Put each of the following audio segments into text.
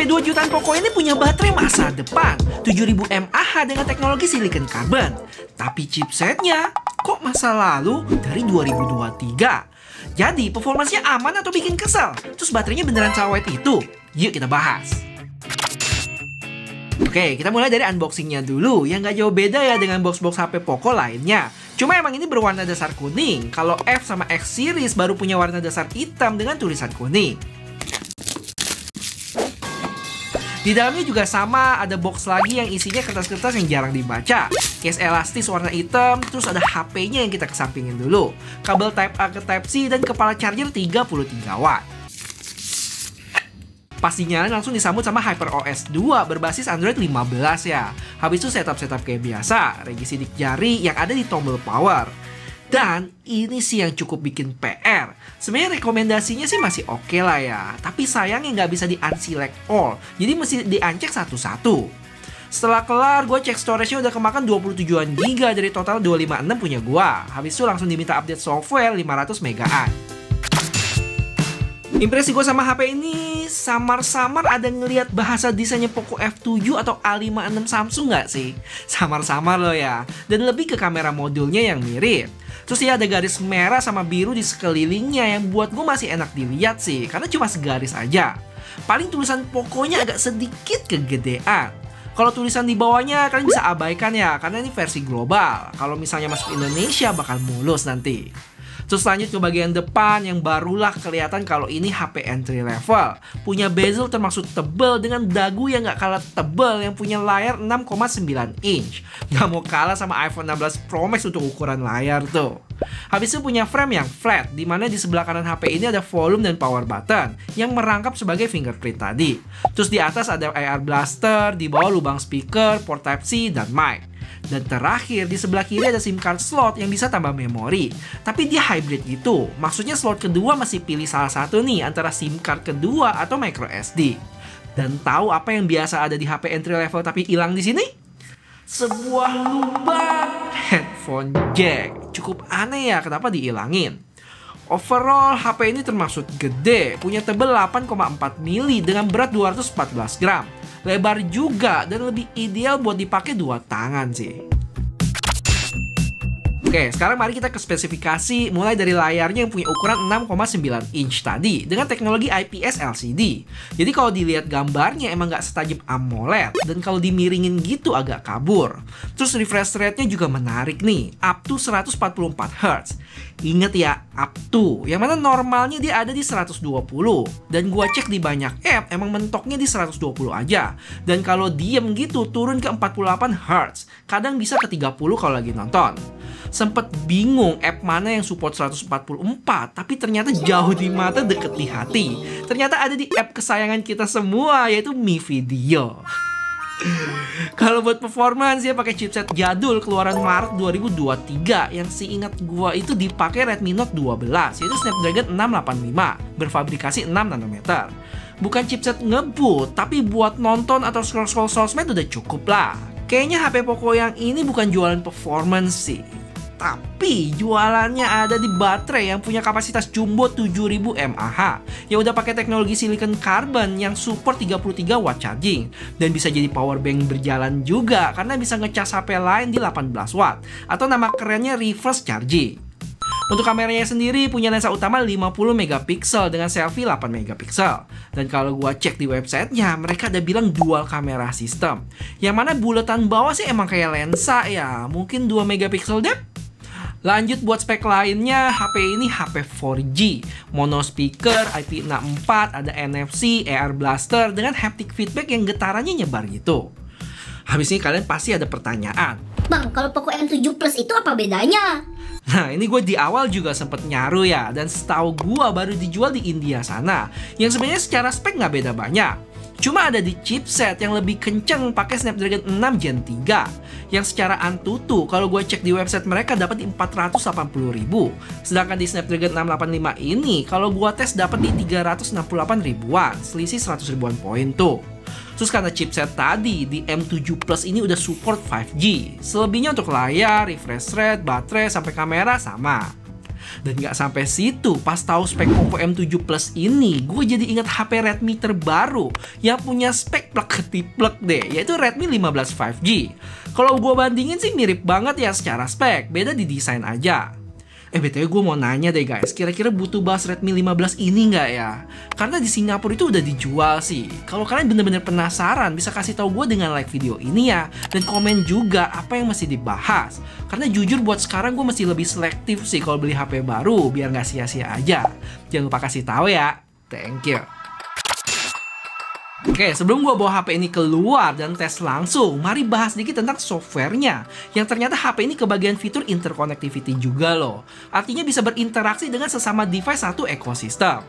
HP 2 jutaan Poco ini punya baterai masa depan 7000 mAh dengan teknologi silicon carbon. Tapi chipsetnya kok masa lalu dari 2023. Jadi performanya aman atau bikin kesel? Terus baterainya beneran sawet itu? Yuk kita bahas. Oke, kita mulai dari unboxingnya dulu. Yang nggak jauh beda ya dengan box-box HP Poco lainnya. Cuma emang ini berwarna dasar kuning. Kalau F sama X series baru punya warna dasar hitam dengan tulisan kuning. Di dalamnya juga sama, ada box lagi yang isinya kertas-kertas yang jarang dibaca. Case elastis warna hitam, terus ada HP-nya yang kita kesampingin dulu. Kabel Type A ke Type C dan kepala charger 33 watt. Pas dinyalain langsung disambut sama HyperOS 2 berbasis Android 15 ya. Habis itu setup-setup kayak biasa, regi sidik jari yang ada di tombol power. Dan ini sih yang cukup bikin PR. Sebenarnya rekomendasinya sih masih oke lah ya. Tapi sayangnya nggak bisa di-unselect all. Jadi mesti di-uncheck satu-satu. Setelah kelar, gue cek storage-nya udah kemakan 27an GB dari total 256 punya gue. Habis itu langsung diminta update software 500 megaan. Impresi gue sama HP ini samar-samar ada ngelihat bahasa desainnya Poco F7 atau A56 Samsung nggak sih? Samar-samar loh ya. Dan lebih ke kamera modulnya yang mirip. Terus ya ada garis merah sama biru di sekelilingnya yang buat gue masih enak dilihat sih. Karena cuma segaris aja. Paling tulisan Poconya agak sedikit kegedean. Kalau tulisan di bawahnya kalian bisa abaikan ya. Karena ini versi global. Kalau misalnya masuk Indonesia bakal mulus nanti. Terus lanjut ke bagian depan yang barulah kelihatan kalau ini HP entry level. Punya bezel termasuk tebal dengan dagu yang gak kalah tebal yang punya layar 6,9 inch. Gak mau kalah sama iPhone 16 Pro Max untuk ukuran layar tuh. Habis itu punya frame yang flat, dimana di sebelah kanan HP ini ada volume dan power button yang merangkap sebagai fingerprint tadi. Terus di atas ada AR blaster, di bawah lubang speaker, port Type-C, dan mic. Dan terakhir di sebelah kiri ada SIM card slot yang bisa tambah memori. Tapi dia hybrid gitu. Maksudnya slot kedua masih pilih salah satu nih antara SIM card kedua atau micro SD. Dan tahu apa yang biasa ada di HP entry level tapi hilang di sini? Sebuah lubang headphone jack. Cukup aneh ya kenapa dihilangin. Overall, HP ini termasuk gede, punya tebal 8,4 mili dengan berat 214 gram. Lebar juga dan lebih ideal buat dipakai dua tangan sih. Oke, sekarang mari kita ke spesifikasi mulai dari layarnya yang punya ukuran 6,9 inch tadi dengan teknologi IPS LCD. Jadi kalau dilihat gambarnya emang nggak setajam AMOLED dan kalau dimiringin gitu agak kabur. Terus refresh rate-nya juga menarik nih, up to 144 Hz. Ingat ya, up to, yang mana normalnya dia ada di 120. Dan gua cek di banyak app emang mentoknya di 120 aja. Dan kalau diem gitu turun ke 48 Hz. Kadang bisa ke 30 kalau lagi nonton. Sempet bingung app mana yang support 144, tapi ternyata jauh di mata deket di hati. Ternyata ada di app kesayangan kita semua, yaitu Mi Video. Kalau buat performance ya pakai chipset jadul keluaran Maret 2023 yang seingat gua itu dipakai Redmi Note 12, yaitu Snapdragon 685 berfabrikasi 6 nanometer. Bukan chipset ngebut, tapi buat nonton atau scroll-scroll sosmed udah cukup lah. Kayaknya HP Poco yang ini bukan jualan performance sih. Tapi jualannya ada di baterai yang punya kapasitas jumbo 7000 mAh yang udah pakai teknologi silicon carbon yang support 33 watt charging dan bisa jadi power bank berjalan juga karena bisa ngecas HP lain di 18 watt atau nama kerennya reverse charging. Untuk kameranya sendiri punya lensa utama 50 megapiksel dengan selfie 8 megapiksel. Dan kalau gua cek di websitenya, mereka ada bilang dual kamera system. Yang mana buletan bawah sih emang kayak lensa ya, mungkin 2 megapiksel deh. Lanjut buat spek lainnya, HP ini HP 4G, mono speaker, IP64, ada NFC, AR blaster dengan haptic feedback yang getarannya nyebar gitu. Habis ini kalian pasti ada pertanyaan. Bang, kalau Poco M7 Plus itu apa bedanya? Nah, ini gue di awal juga sempet nyaru ya, dan setahu gue baru dijual di India sana, yang sebenarnya secara spek nggak beda banyak. Cuma ada di chipset yang lebih kenceng pakai Snapdragon 6 Gen 3 yang secara Antutu kalau gue cek di website mereka dapat di 480.000. Sedangkan di Snapdragon 685 ini kalau gue tes dapat di 368 ribuan, selisih 100 ribuan poin tuh. Terus karena chipset tadi di M7 Plus ini udah support 5G. Selebihnya untuk layar, refresh rate, baterai sampai kamera sama. Dan nggak sampai situ, pas tahu spek Poco M7 Plus ini, gue jadi ingat HP Redmi terbaru yang punya spek plek-ketiplek deh, yaitu Redmi 15 5G. Kalau gue bandingin sih mirip banget ya secara spek, beda di desain aja. BTW gue mau nanya deh guys, kira-kira butuh bahas Redmi 15 ini nggak ya? Karena di Singapura itu udah dijual sih. Kalau kalian bener-bener penasaran, bisa kasih tahu gue dengan like video ini ya. Dan komen juga apa yang masih dibahas. Karena jujur buat sekarang gue masih lebih selektif sih kalau beli HP baru, biar nggak sia-sia aja. Jangan lupa kasih tahu ya. Thank you. Oke, sebelum gue bawa HP ini keluar dan tes langsung, mari bahas sedikit tentang softwarenya. Yang ternyata HP ini kebagian fitur interconnectivity juga loh. Artinya bisa berinteraksi dengan sesama device satu ekosistem.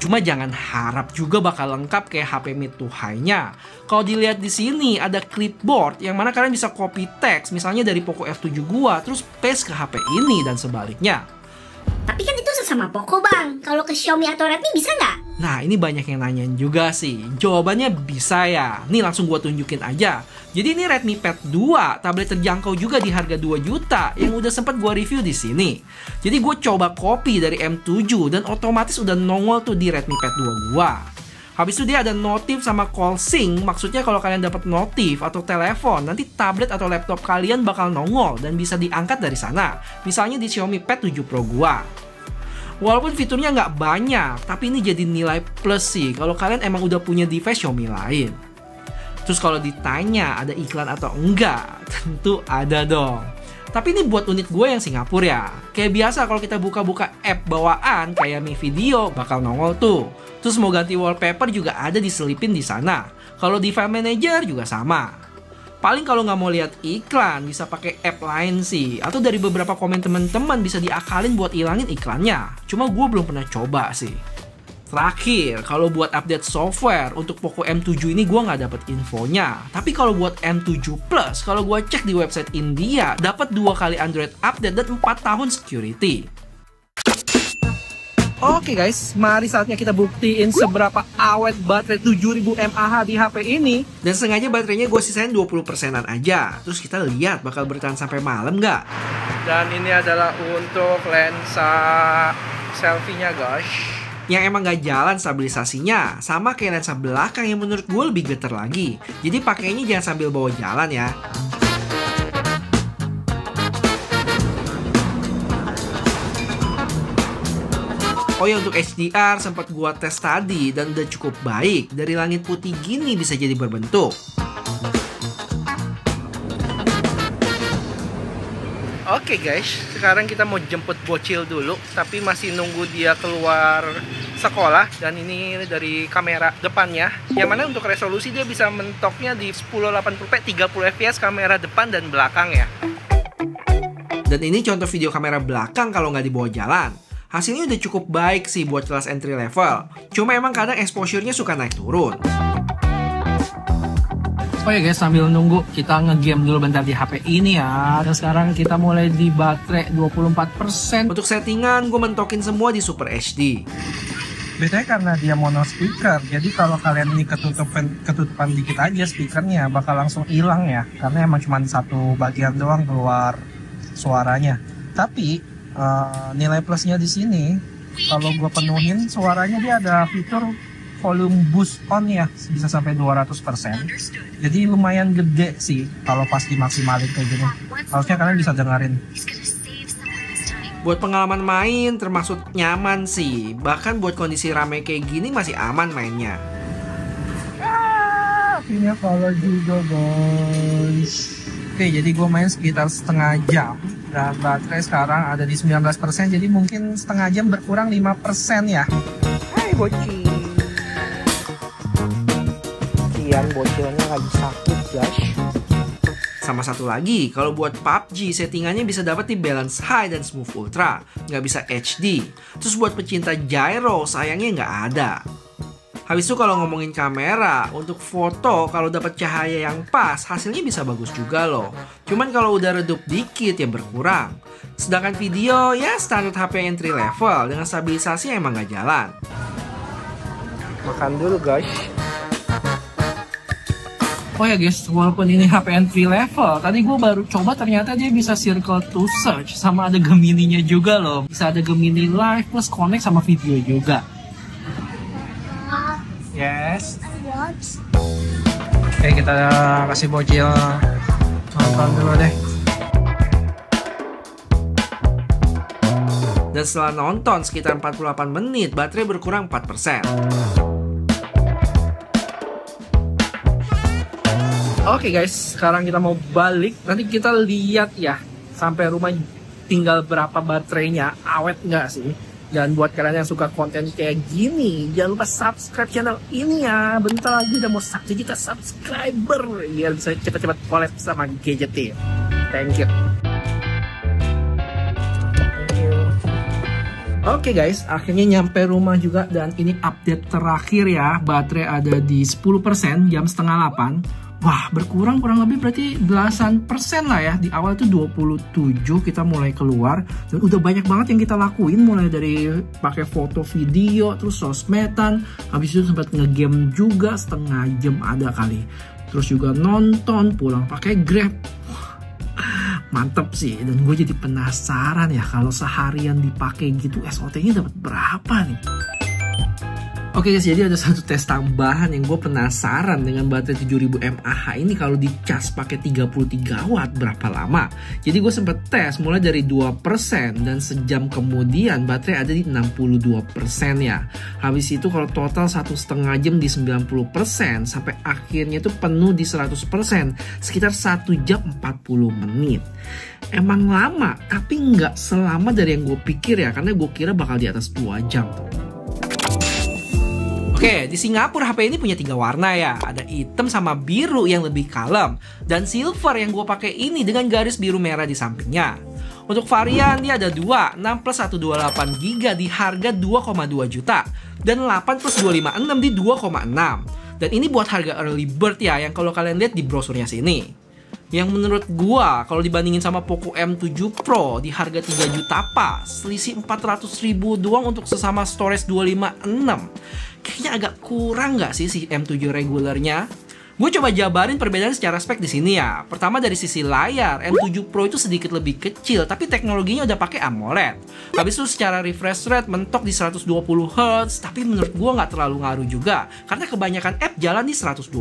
Cuma jangan harap juga bakal lengkap kayak HP mid to high-nya. Kalau dilihat di sini ada clipboard yang mana kalian bisa copy text, misalnya dari Poco F7 gua, terus paste ke HP ini dan sebaliknya. Tapi kan itu sesama Poco bang. Kalau ke Xiaomi atau Redmi bisa nggak? Nah, ini banyak yang nanyain juga sih. Jawabannya bisa ya. Nih langsung gua tunjukin aja. Jadi ini Redmi Pad 2, tablet terjangkau juga di harga 2 juta yang udah sempat gua review di sini. Jadi gue coba copy dari M7 dan otomatis udah nongol tuh di Redmi Pad 2 gua. Habis itu dia ada notif sama call sync. Maksudnya kalau kalian dapat notif atau telepon, nanti tablet atau laptop kalian bakal nongol dan bisa diangkat dari sana. Misalnya di Xiaomi Pad 7 Pro gua. Walaupun fiturnya nggak banyak, tapi ini jadi nilai plus sih kalau kalian emang udah punya device Xiaomi lain. Terus kalau ditanya ada iklan atau enggak, tentu ada dong. Tapi ini buat unit gue yang Singapura ya. Kayak biasa kalau kita buka-buka app bawaan kayak Mi Video bakal nongol tuh. Terus mau ganti wallpaper juga ada diselipin di sana. Kalau di File Manager juga sama. Paling kalau nggak mau lihat iklan bisa pakai app lain sih. Atau dari beberapa komen teman-teman bisa diakalin buat ilangin iklannya. Cuma gue belum pernah coba sih. Terakhir, kalau buat update software untuk Poco M7 ini gue nggak dapet infonya. Tapi kalau buat M7 Plus, kalau gue cek di website India, dapat 2 kali Android update dan 4 tahun security. Oke guys, mari saatnya kita buktiin seberapa awet baterai 7000 mAh di HP ini. Dan sengaja baterainya gue sisain 20%an aja. Terus kita lihat bakal bertahan sampai malam nggak? Dan ini adalah untuk lensa selfie-nya guys. Yang emang gak jalan stabilisasinya. Sama kayak lensa belakang yang menurut gue lebih geter lagi. Jadi pakainya jangan sambil bawa jalan ya. Oh ya, untuk HDR sempat gua tes tadi dan udah cukup baik. Dari langit putih gini bisa jadi berbentuk. Oke guys, sekarang kita mau jemput bocil dulu, tapi masih nunggu dia keluar sekolah. Dan ini dari kamera depannya, yang mana untuk resolusi dia bisa mentoknya di 1080p 30 fps kamera depan dan belakang ya. Dan ini contoh video kamera belakang kalau nggak dibawa jalan. Hasilnya udah cukup baik sih buat kelas entry level. Cuma emang kadang exposure-nya suka naik turun. Oh ya guys, sambil nunggu kita ngegame dulu bentar di HP ini ya. Dan sekarang kita mulai di baterai 24%. Untuk settingan gue mentokin semua di Super HD. Bedanya karena dia mono speaker, jadi kalau kalian ini ketutupan dikit aja speakernya bakal langsung hilang ya. Karena emang cuma satu bagian doang keluar suaranya. Tapi nilai plusnya di sini, kalau gue penuhin suaranya, dia ada fitur volume boost on ya, bisa sampai 200%. Jadi lumayan gede sih kalau pas dimaksimalin kayak gini. Harusnya kalian bisa dengerin. Buat pengalaman main termasuk nyaman sih. Bahkan buat kondisi rame kayak gini masih aman mainnya. Akhirnya kalau juga guys. Oke, jadi gue main sekitar setengah jam. Dan baterai sekarang ada di 19%, jadi mungkin setengah jam berkurang 5% ya. Hai bocil. Kian bocilnya lagi sakit guys. Sama satu lagi, kalau buat PUBG settingannya bisa dapat di balance high dan smooth ultra, nggak bisa HD. Terus buat pecinta gyro sayangnya nggak ada. Habis itu kalau ngomongin kamera, untuk foto kalau dapat cahaya yang pas, hasilnya bisa bagus juga loh. Cuman kalau udah redup dikit ya berkurang. Sedangkan video ya standar HP entry level dengan stabilisasi emang nggak jalan. Makan dulu guys. Oh ya guys, walaupun ini HP entry level, tadi gue baru coba ternyata dia bisa circle to search, sama ada Gemini-nya juga loh. Bisa ada Gemini Live plus connect sama video juga. Yes. Oke, kita kasih bocil nonton dulu deh. Dan setelah nonton sekitar 48 menit, baterai berkurang 4%. Oke guys, sekarang kita mau balik. Nanti kita lihat ya, sampai rumah tinggal berapa baterainya, awet nggak sih? Dan buat kalian yang suka konten kayak gini, jangan lupa subscribe channel ini ya. Bentar lagi udah mau 1 juta subscriber, biar bisa cepat-cepat collab sama Gadgetin. Thank you. Oke guys, akhirnya nyampe rumah juga. Dan ini update terakhir ya. Baterai ada di 10%, jam setengah 8. Wah, berkurang kurang lebih berarti belasan persen lah ya. Di awal itu 27 kita mulai keluar. Dan udah banyak banget yang kita lakuin. Mulai dari pakai foto, video, terus sosmedan. Habis itu sempat ngegame juga, setengah jam ada kali. Terus juga nonton, pulang pakai Grab. Mantep sih. Dan gue jadi penasaran ya, kalau seharian dipakai gitu SOT-nya dapat berapa nih? Oke guys, jadi ada satu tes tambahan yang gue penasaran dengan baterai 7000 mAh ini kalau dicas pakai 33 watt berapa lama. Jadi gue sempet tes mulai dari 2% dan sejam kemudian baterai ada di 62% ya. Habis itu kalau total 1,5 jam di 90% sampai akhirnya itu penuh di 100%, sekitar 1 jam 40 menit. Emang lama, tapi nggak selama dari yang gue pikir ya, karena gue kira bakal di atas 2 jam tuh. Oke, di Singapura HP ini punya 3 warna ya. Ada hitam sama biru yang lebih kalem. Dan silver yang gue pakai ini dengan garis biru merah di sampingnya. Untuk varian dia ada 2, 6 plus 128GB di harga 2,2 juta. Dan 8 plus 256 di 2,6. Dan ini buat harga early bird ya, yang kalau kalian lihat di brosurnya sini. Yang menurut gua kalau dibandingin sama Poco M7 Pro di harga 3 juta pas, selisih 400.000 doang untuk sesama storage 256. Kayaknya agak kurang nggak sih si M7 regulernya? Gue coba jabarin perbedaan secara spek di sini ya. Pertama dari sisi layar, M7 Pro itu sedikit lebih kecil, tapi teknologinya udah pakai AMOLED. Habis itu secara refresh rate mentok di 120Hz, tapi menurut gue nggak terlalu ngaruh juga, karena kebanyakan app jalan di 120.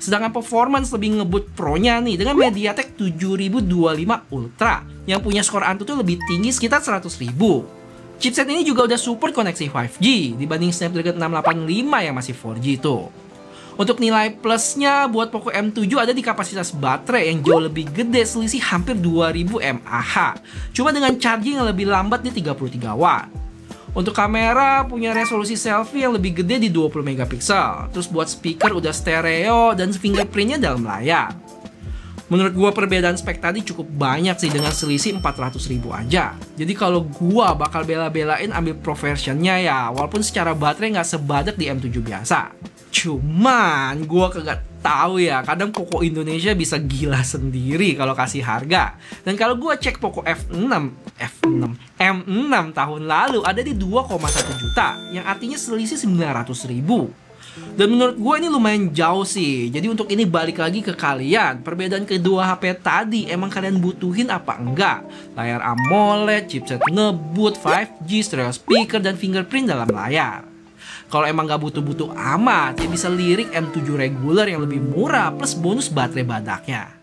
Sedangkan performance lebih ngebut Pro-nya nih dengan MediaTek 7025 Ultra, yang punya skor Antutu lebih tinggi sekitar 100.000. Chipset ini juga udah support koneksi 5G dibanding Snapdragon 685 yang masih 4G tuh. Untuk nilai plusnya buat Poco M7 ada di kapasitas baterai yang jauh lebih gede, selisih hampir 2000 mAh. Cuma dengan charging yang lebih lambat di 33 watt. Untuk kamera punya resolusi selfie yang lebih gede di 20 megapiksel. Terus buat speaker udah stereo dan fingerprintnya dalam layar. Menurut gua perbedaan spek tadi cukup banyak sih dengan selisih 400.000 aja. Jadi kalau gua bakal bela-belain ambil Pro versionnya ya, walaupun secara baterai nggak sebadak di M7 biasa. Cuman gua kagak tahu ya, kadang Poco Indonesia bisa gila sendiri kalau kasih harga. Dan kalau gua cek Poco M6 tahun lalu ada di 2,1 juta, yang artinya selisih 900.000. Dan menurut gue ini lumayan jauh sih. Jadi untuk ini balik lagi ke kalian, perbedaan kedua HP tadi emang kalian butuhin apa enggak? Layar AMOLED, chipset ngebut, 5G, stereo speaker, dan fingerprint dalam layar. Kalau emang gak butuh-butuh amat, ya bisa lirik M7 reguler yang lebih murah plus bonus baterai badaknya.